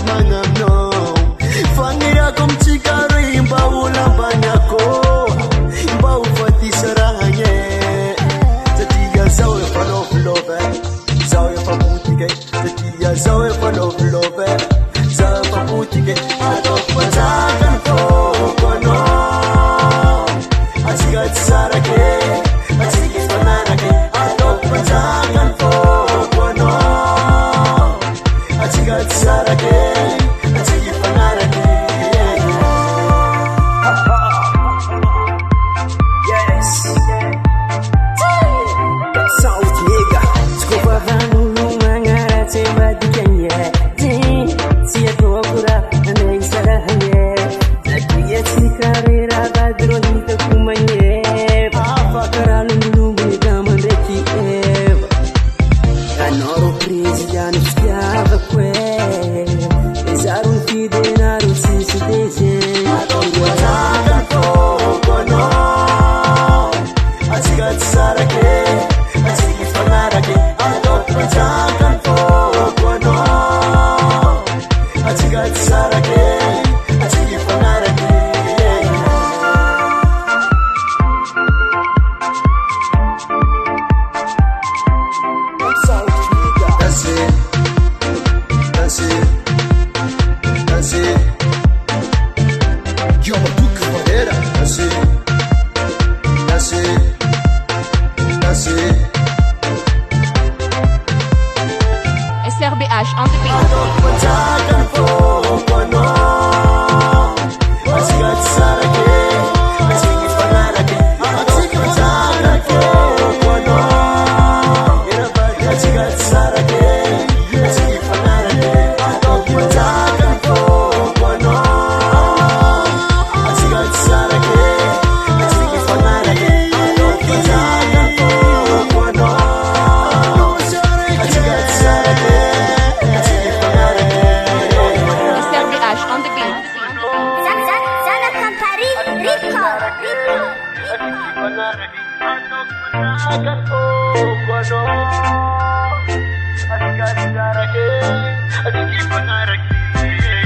mangamno fangira kom cikari baula banyako bau fati saranye setia zawe follow love zawe pamutike setia zawe follow love zawe pamutike adok pazakan ko kono asigat sarake asigit panarake adok pazakan ko kono asigat sarake asigit panarake. Yes South Nigga Skopavanu lumangara tebadikanye Sia kokura anei sarahanye Zakiya sikarera badronita kumanye Afakara lungu gamandeki eva Anoro presiano schiava que Esarun fidenaru sisi dese Adonwazagan kono Asigat sarake Asigit panarake Adonwazagan kono Asigat sarake Asigit panarake. That's it. That's it. That's it. Yo, Duke Madera. That's it. That's it. That's it. SRBH on the beat. Adok pajakan po kono. Asigat sarake. Asigit panarake. Adok pajakan po kono. Asigat sarake. Asigit panarake. Adok pajakan po kono. Asigat sarake. Asigit panarake. Adok pajakan po kono. Asigat sarake. Asigit panarake. SRBH on the beat. Zana Kampari Rico. Akan po kono. Asigat sarake. Asigit panarake.